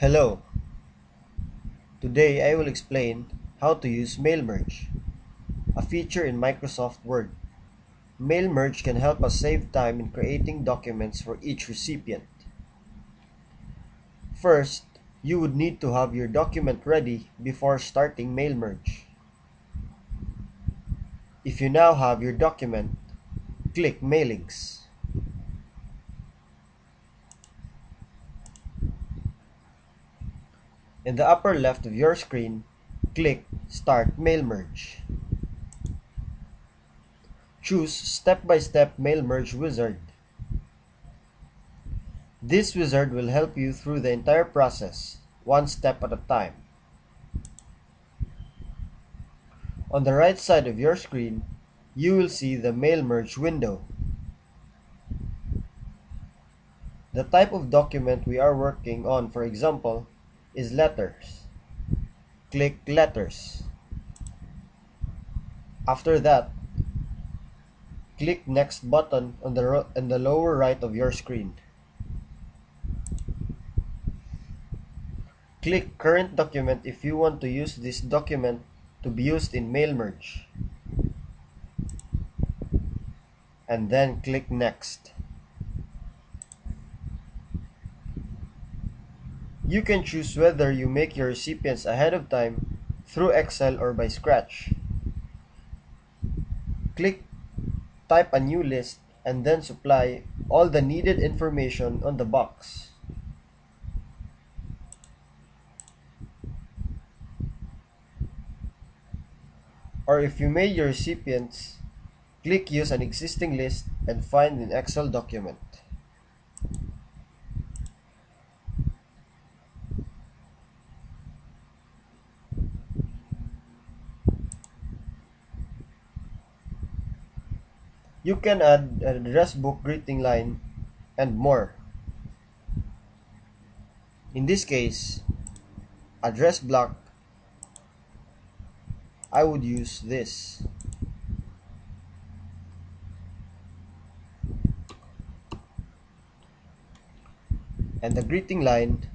Hello, today I will explain how to use Mail Merge, a feature in Microsoft Word. Mail Merge can help us save time in creating documents for each recipient. First, you would need to have your document ready before starting Mail Merge. If you now have your document, click Mailings. In the upper left of your screen, click Start Mail Merge. Choose Step-by-Step Mail Merge Wizard. This wizard will help you through the entire process, one step at a time. On the right side of your screen, you will see the Mail Merge window. The type of document we are working on, for example, is letters. Click Letters. After that, click Next button on the lower right of your screen. Click Current Document if you want to use this document to be used in Mail Merge. And then click Next. You can choose whether you make your recipients ahead of time through Excel or by scratch. Click Type a new list and then supply all the needed information on the box. Or if you made your recipients, click Use an existing list and find an Excel document. You can add an address book greeting line and more. In this case, address block, I would use this. And the greeting line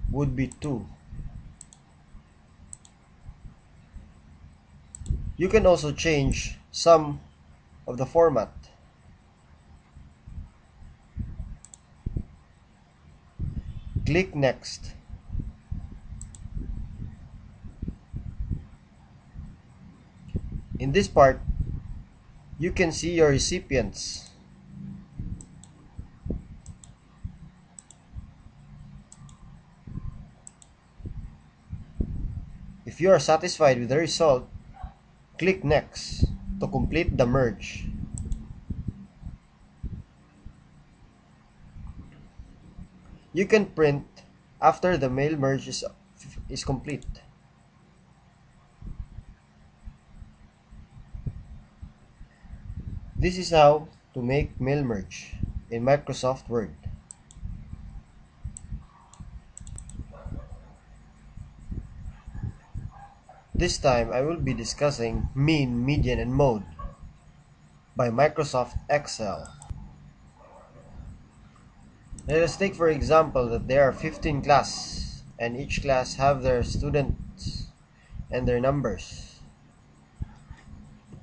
would be 2. You can also change some of the format. Click Next. In this part, you can see your recipients. If you are satisfied with the result, click Next to complete the merge. You can print after the mail merge is complete. This is how to make mail merge in Microsoft Word. This time I will be discussing mean, median, and mode by Microsoft Excel. Let us take for example that there are 15 classes and each class have their students and their numbers.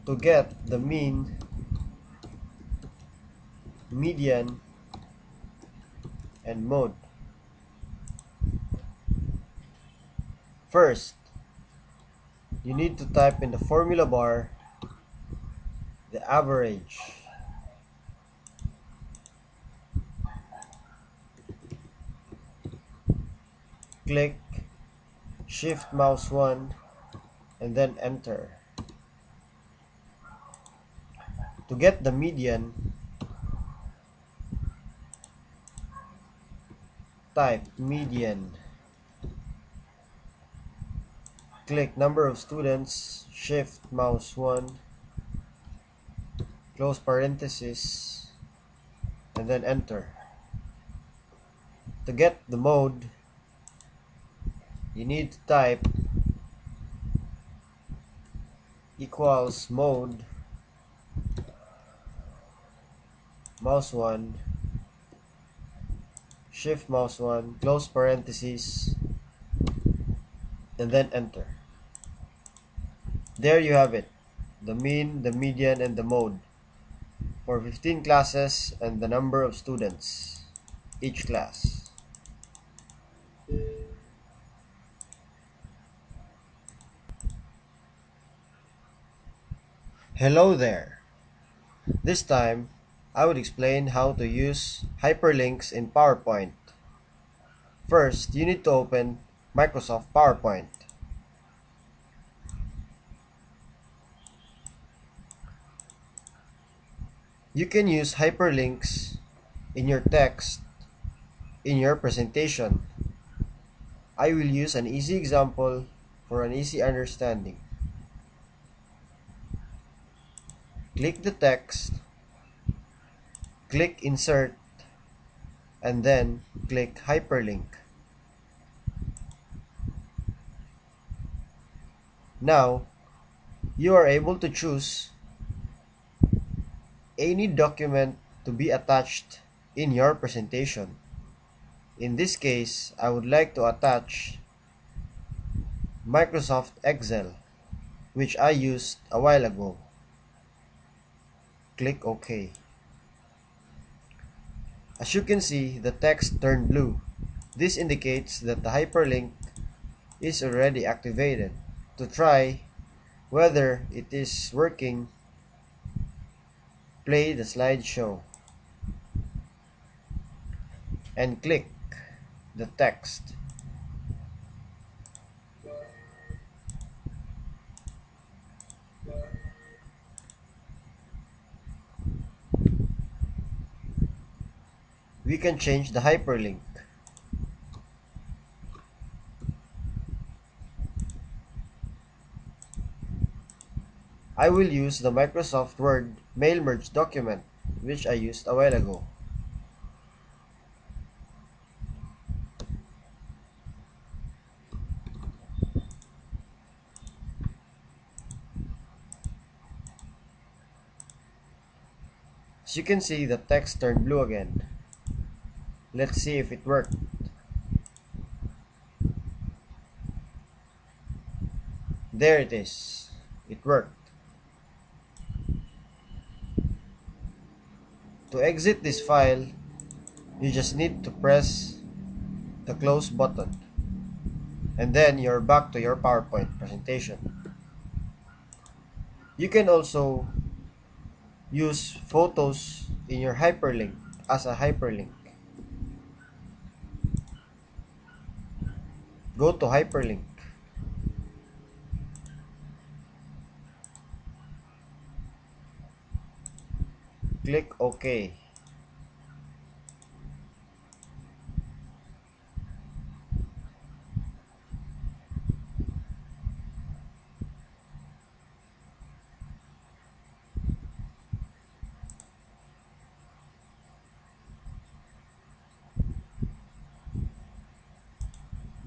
To get the mean, median, and mode. First, you need to type in the formula bar the average. Click Shift mouse 1 and then enter. To get the median, type median. Click number of students, Shift mouse 1, close parenthesis, and then enter. To get the mode, you need to type equals mode mouse 1 Shift mouse 1, close parentheses, and then enter. There you have it, the mean, the median, and the mode for 15 classes and the number of students each class. Hello there! This time, I would explain how to use hyperlinks in PowerPoint. First, you need to open Microsoft PowerPoint. You can use hyperlinks in your text in your presentation. I will use an easy example for an easy understanding. Click the text, click Insert, and then click Hyperlink. Now, you are able to choose any document to be attached in your presentation. In this case, I would like to attach Microsoft Excel, which I used a while ago. Click OK. As you can see, the text turned blue. This indicates that the hyperlink is already activated. To try whether it is working, play the slideshow and click the text. We can change the hyperlink. I will use the Microsoft Word mail merge document, which I used a while ago. As you can see, the text turned blue again. Let's see if it worked. There it is. It worked. To exit this file, you just need to press the close button. And then you're back to your PowerPoint presentation. You can also use photos in your hyperlink as a hyperlink. Go to hyperlink. Click OK.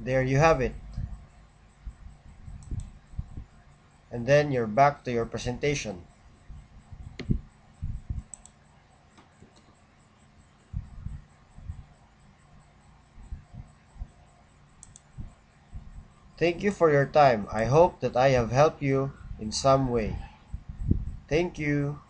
There you have it. And then you're back to your presentation. Thank you for your time. I hope that I have helped you in some way. Thank you.